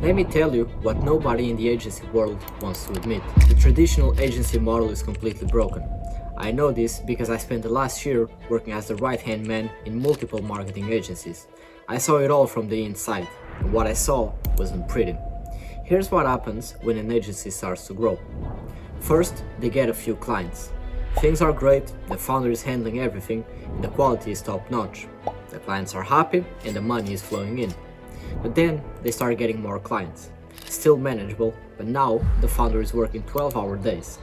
Let me tell you what nobody in the agency world wants to admit. The traditional agency model is completely broken. I know this because I spent the last year working as the right-hand man in multiple marketing agencies. I saw it all from the inside, and what I saw wasn't pretty. Here's what happens when an agency starts to grow. First, they get a few clients. Things are great, the founder is handling everything, and the quality is top-notch. The clients are happy, and the money is flowing in. But then they start getting more clients. Still manageable, but now the founder is working 12-hour days.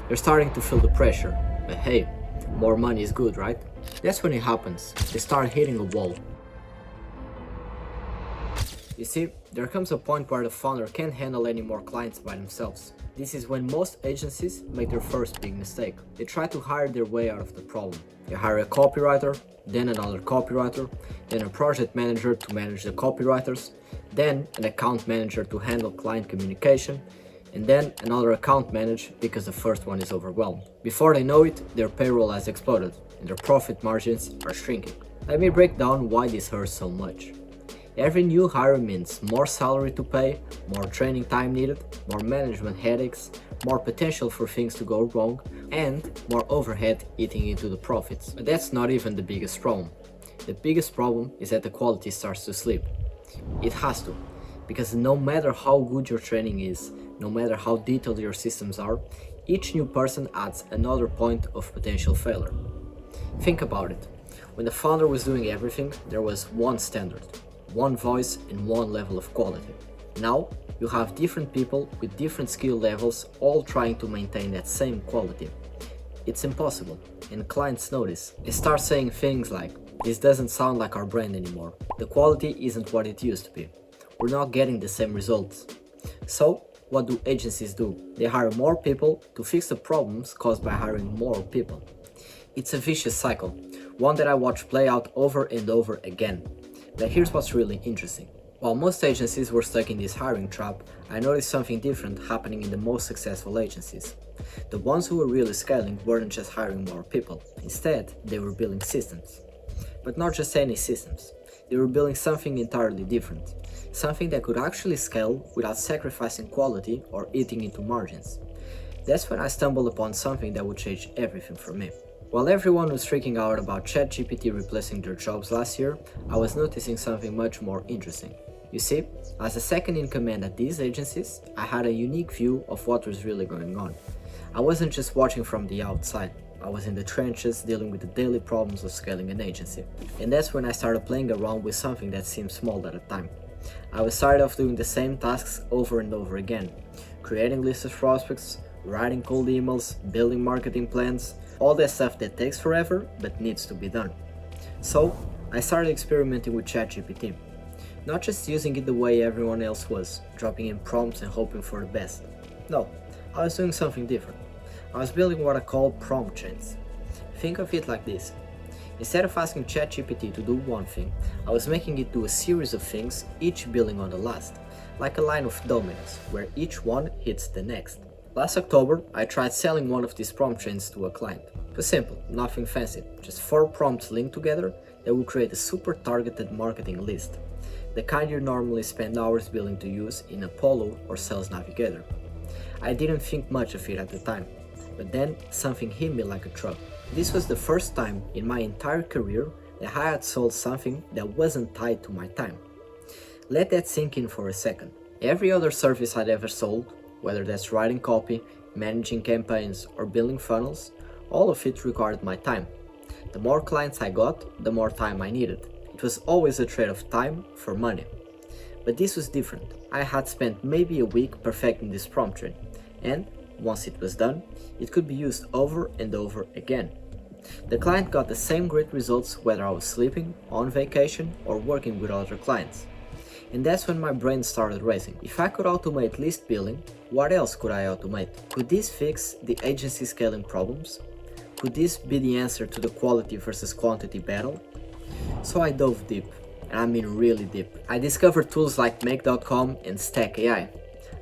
They're starting to feel the pressure, but hey, more money is good, right? That's when it happens. They start hitting a wall. You see, there comes a point where the founder can't handle any more clients by themselves. This is when most agencies make their first big mistake. They try to hire their way out of the problem. They hire a copywriter, then another copywriter, then a project manager to manage the copywriters, then an account manager to handle client communication, and then another account manager because the first one is overwhelmed. Before they know it, their payroll has exploded and their profit margins are shrinking. Let me break down why this hurts so much. Every new hire means more salary to pay, more training time needed, more management headaches, more potential for things to go wrong, and more overhead eating into the profits. But that's not even the biggest problem. The biggest problem is that the quality starts to slip. It has to, because no matter how good your training is, no matter how detailed your systems are, each new person adds another point of potential failure. Think about it. When the founder was doing everything, there was one standard, one voice and one level of quality. Now, you have different people with different skill levels all trying to maintain that same quality. It's impossible, and clients notice. They start saying things like, "This doesn't sound like our brand anymore. The quality isn't what it used to be. We're not getting the same results." So, what do agencies do? They hire more people to fix the problems caused by hiring more people. It's a vicious cycle, one that I watch play out over and over again. But here's what's really interesting. While most agencies were stuck in this hiring trap, I noticed something different happening in the most successful agencies. The ones who were really scaling weren't just hiring more people. Instead, they were building systems. But not just any systems. They were building something entirely different. Something that could actually scale without sacrificing quality or eating into margins. That's when I stumbled upon something that would change everything for me. While everyone was freaking out about ChatGPT replacing their jobs last year, I was noticing something much more interesting. You see, as a second in command at these agencies, I had a unique view of what was really going on. I wasn't just watching from the outside, I was in the trenches dealing with the daily problems of scaling an agency. And that's when I started playing around with something that seemed small at the time. I was tired of doing the same tasks over and over again, creating lists of prospects, writing cold emails, building marketing plans, all that stuff that takes forever but needs to be done. So, I started experimenting with ChatGPT. Not just using it the way everyone else was, dropping in prompts and hoping for the best. No, I was doing something different. I was building what I call prompt chains. Think of it like this. Instead of asking ChatGPT to do one thing, I was making it do a series of things, each building on the last, like a line of dominoes, where each one hits the next. Last October, I tried selling one of these prompt chains to a client. It was simple, nothing fancy, just 4 prompts linked together that would create a super targeted marketing list. The kind you normally spend hours building to use in Apollo or Sales Navigator. I didn't think much of it at the time, but then something hit me like a truck. This was the first time in my entire career that I had sold something that wasn't tied to my time. Let that sink in for a second. Every other service I'd ever sold, whether that's writing copy, managing campaigns, or building funnels, all of it required my time. The more clients I got, the more time I needed. It was always a trade of time for money. But this was different. I had spent maybe a week perfecting this prompt chain, and once it was done, it could be used over and over again. The client got the same great results whether I was sleeping, on vacation, or working with other clients. And that's when my brain started racing. If I could automate list building, what else could I automate? Could this fix the agency scaling problems? Could this be the answer to the quality versus quantity battle? So I dove deep, and I mean really deep. I discovered tools like Make.com and Stack AI.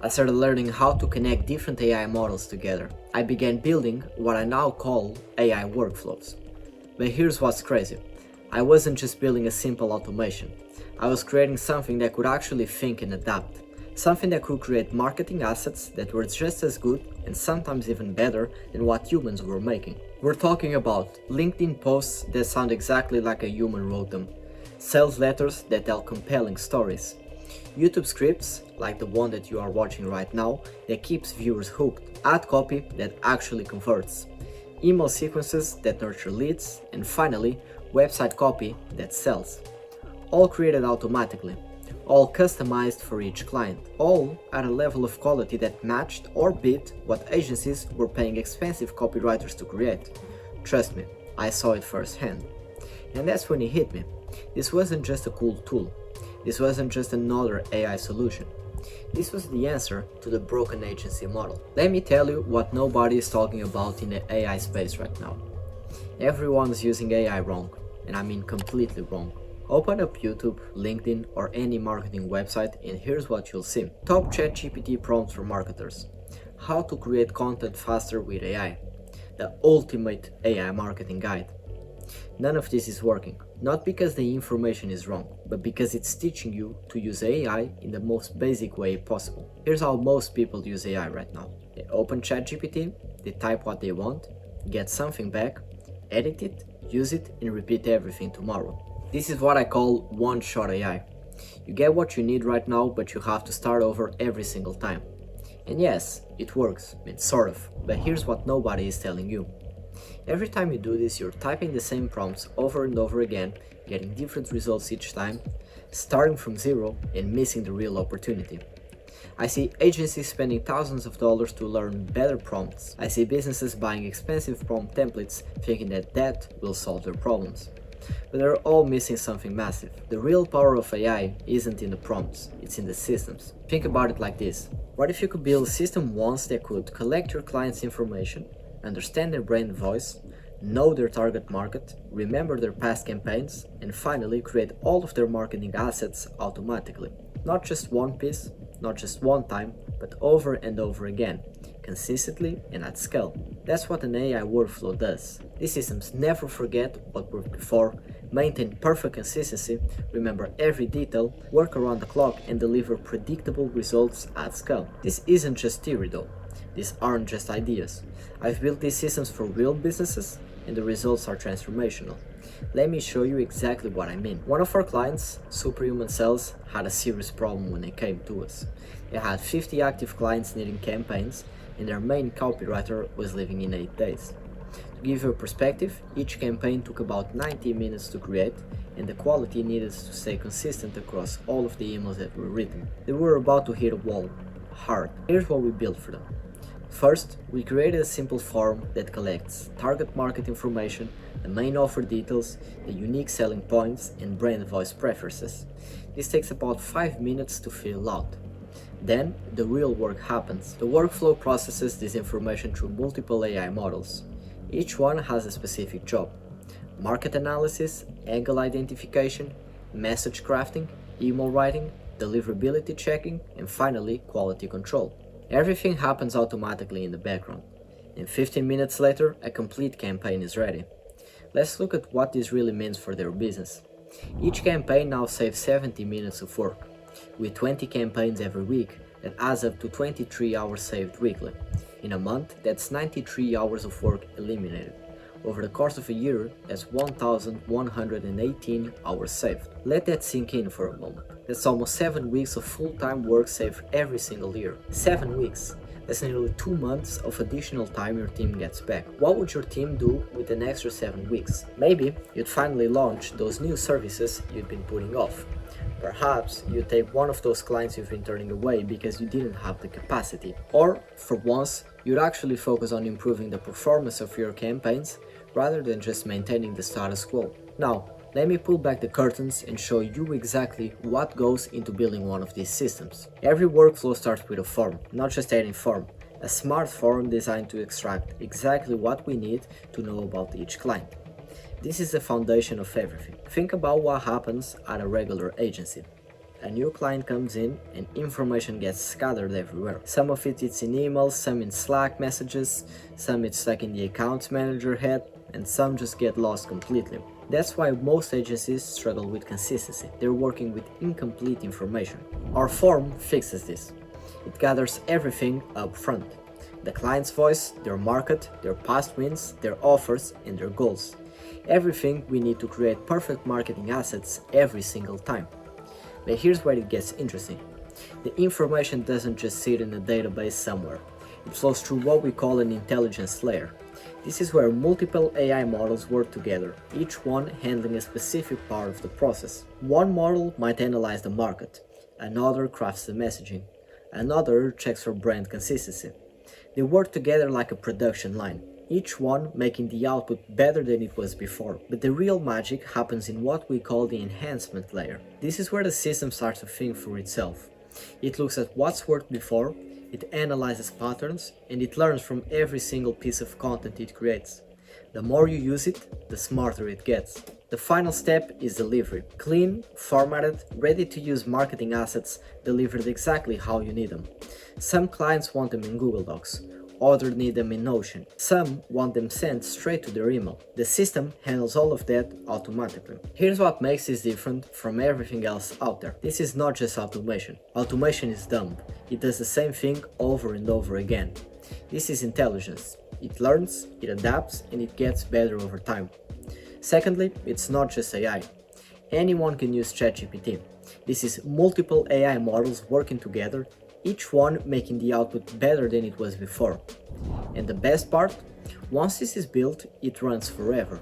I started learning how to connect different AI models together. I began building what I now call AI workflows. But here's what's crazy. I wasn't just building a simple automation. I was creating something that could actually think and adapt, Something that could create marketing assets that were just as good and sometimes even better than what humans were making. We're talking about LinkedIn posts that sound exactly like a human wrote them, sales letters that tell compelling stories, YouTube scripts, like the one that you are watching right now, that keeps viewers hooked, ad copy that actually converts, email sequences that nurture leads, and finally, website copy that sells. All created automatically, all customized for each client, all at a level of quality that matched or beat what agencies were paying expensive copywriters to create. Trust me, I saw it firsthand. And that's when it hit me. This wasn't just a cool tool. This wasn't just another AI solution. This was the answer to the broken agency model. Let me tell you what nobody is talking about in the AI space right now. Everyone's using AI wrong, and I mean completely wrong. Open up YouTube, LinkedIn, or any marketing website and here's what you'll see. Top ChatGPT prompts for marketers. How to create content faster with AI. The ultimate AI marketing guide. None of this is working. Not because the information is wrong, but because it's teaching you to use AI in the most basic way possible. Here's how most people use AI right now. They open ChatGPT, they type what they want, get something back, edit it, use it, and repeat everything tomorrow. This is what I call one-shot AI. You get what you need right now, but you have to start over every single time. And yes, it works, it's sort of, but here's what nobody is telling you. Every time you do this, you're typing the same prompts over and over again, getting different results each time, starting from zero and missing the real opportunity. I see agencies spending thousands of dollars to learn better prompts. I see businesses buying expensive prompt templates thinking that will solve their problems. But they're all missing something massive. The real power of AI isn't in the prompts, it's in the systems. Think about it like this. What if you could build a system once that could collect your client's information, understand their brand voice, know their target market, remember their past campaigns, and finally create all of their marketing assets automatically. Not just one piece, not just one time, but over and over again, consistently and at scale. That's what an AI workflow does. These systems never forget what worked before, maintain perfect consistency, remember every detail, work around the clock, and deliver predictable results at scale. This isn't just theory though. These aren't just ideas. I've built these systems for real businesses and the results are transformational. Let me show you exactly what I mean. One of our clients, Superhuman Sales, had a serious problem when they came to us. They had 50 active clients needing campaigns and their main copywriter was leaving in 8 days. To give you a perspective, each campaign took about 90 minutes to create and the quality needed to stay consistent across all of the emails that were written. They were about to hit a wall, hard. Here's what we built for them. First, we created a simple form that collects target market information, the main offer details, the unique selling points, and brand voice preferences. This takes about 5 minutes to fill out. Then, the real work happens. The workflow processes this information through multiple AI models. Each one has a specific job: market analysis, angle identification, message crafting, email writing, deliverability checking, and finally, quality control. Everything happens automatically in the background, and 15 minutes later, a complete campaign is ready. Let's look at what this really means for their business. Each campaign now saves 70 minutes of work. With 20 campaigns every week, that adds up to 23 hours saved weekly. In a month, that's 93 hours of work eliminated. Over the course of a year, that's 1,118 hours saved. Let that sink in for a moment. That's almost 7 weeks of full-time work saved every single year. 7 weeks. That's nearly 2 months of additional time your team gets back. What would your team do with an extra 7 weeks? Maybe you'd finally launch those new services you'd been putting off. Perhaps you take one of those clients you've been turning away because you didn't have the capacity. Or, for once, you'd actually focus on improving the performance of your campaigns rather than just maintaining the status quo. Now, let me pull back the curtains and show you exactly what goes into building one of these systems. Every workflow starts with a form, not just any form, a smart form designed to extract exactly what we need to know about each client. This is the foundation of everything. Think about what happens at a regular agency. A new client comes in and information gets scattered everywhere. Some of it's in emails, some in Slack messages, some it's stuck in the accounts manager head, and some just get lost completely. That's why most agencies struggle with consistency. They're working with incomplete information. Our form fixes this. It gathers everything up front. The client's voice, their market, their past wins, their offers, and their goals. Everything we need to create perfect marketing assets every single time. But here's where it gets interesting. The information doesn't just sit in a database somewhere. It flows through what we call an intelligence layer. This is where multiple AI models work together, each one handling a specific part of the process. One model might analyze the market, another crafts the messaging, another checks for brand consistency. They work together like a production line, each one making the output better than it was before. But the real magic happens in what we call the enhancement layer. This is where the system starts to think for itself. It looks at what's worked before, it analyzes patterns, and it learns from every single piece of content it creates. The more you use it, the smarter it gets. The final step is delivery. Clean, formatted, ready-to-use marketing assets delivered exactly how you need them. Some clients want them in Google Docs, others need them in Notion. Some want them sent straight to their email. The system handles all of that automatically. Here's what makes this different from everything else out there. This is not just automation. Automation is dumb. It does the same thing over and over again. This is intelligence. It learns, it adapts, and it gets better over time. Secondly, it's not just AI. Anyone can use ChatGPT. This is multiple AI models working together, each one making the output better than it was before. And the best part? Once this is built, it runs forever.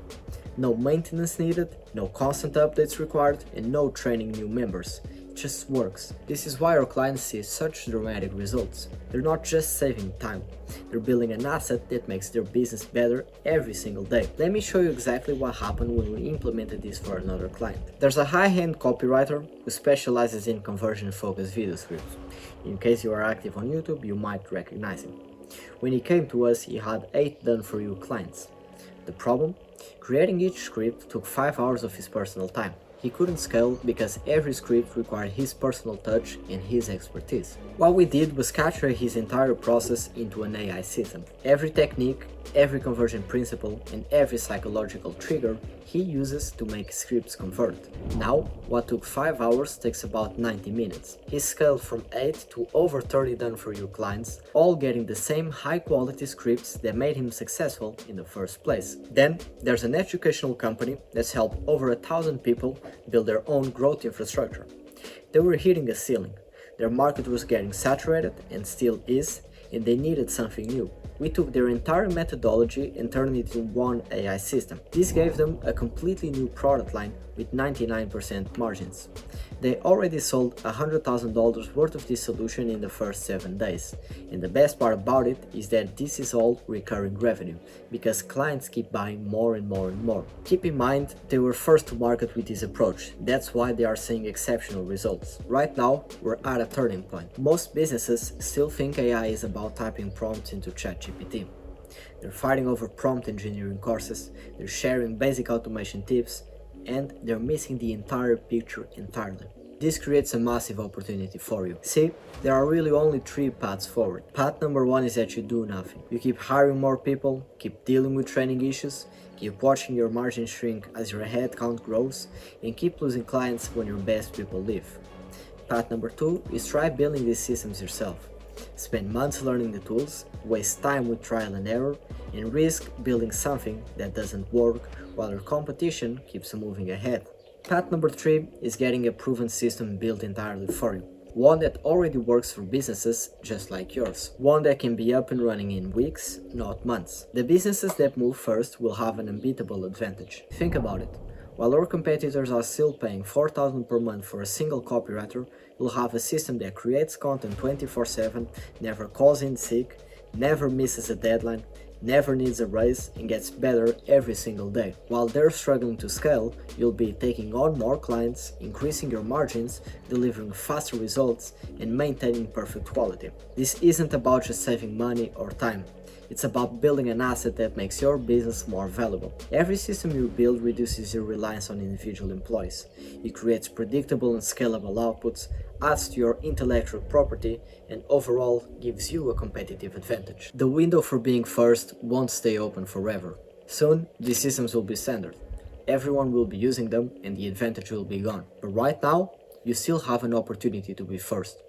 No maintenance needed, no constant updates required, and no training new members. It just works. This is why our clients see such dramatic results. They're not just saving time, they're building an asset that makes their business better every single day. Let me show you exactly what happened when we implemented this for another client. There's a high-end copywriter who specializes in conversion-focused video scripts. In case you are active on YouTube, you might recognize him. When he came to us, he had 8 done-for-you clients. The problem? Creating each script took 5 hours of his personal time. He couldn't scale because every script required his personal touch and his expertise. What we did was capture his entire process into an AI system. Every technique, every conversion principle, and every psychological trigger he uses to make scripts convert. Now, what took 5 hours takes about 90 minutes. He scaled from 8 to over 30 done-for-you clients, all getting the same high-quality scripts that made him successful in the first place. Then, there's an educational company that's helped over 1,000 people build their own growth infrastructure. They were hitting a ceiling. Their market was getting saturated and still is, and they needed something new. We took their entire methodology and turned it into one AI system. This gave them a completely new product line with 99% margins. They already sold $100,000 worth of this solution in the first 7 days. And the best part about it is that this is all recurring revenue, because clients keep buying more and more and more. Keep in mind, they were first to market with this approach. That's why they are seeing exceptional results. Right now, we're at a turning point. Most businesses still think AI is about typing prompts into ChatGPT. They're fighting over prompt engineering courses, they're sharing basic automation tips, and they're missing the entire picture entirely. This creates a massive opportunity for you. See, there are really only 3 paths forward. Path number 1 is that you do nothing. You keep hiring more people, keep dealing with training issues, keep watching your margin shrink as your headcount grows, and keep losing clients when your best people leave. Path number 2 is try building these systems yourself. Spend months learning the tools, waste time with trial and error, and risk building something that doesn't work while your competition keeps moving ahead. Path number 3 is getting a proven system built entirely for you. One that already works for businesses just like yours. One that can be up and running in weeks, not months. The businesses that move first will have an unbeatable advantage. Think about it. While our competitors are still paying $4,000 per month for a single copywriter, you'll have a system that creates content 24/7, never calls in sick, never misses a deadline, never needs a raise, and gets better every single day. While they're struggling to scale, you'll be taking on more clients, increasing your margins, delivering faster results, and maintaining perfect quality. This isn't about just saving money or time. It's about building an asset that makes your business more valuable. Every system you build reduces your reliance on individual employees. It creates predictable and scalable outputs, adds to your intellectual property, and overall gives you a competitive advantage. The window for being first won't stay open forever. Soon, these systems will be standard. everyone will be using them and the advantage will be gone. But right now, you still have an opportunity to be first.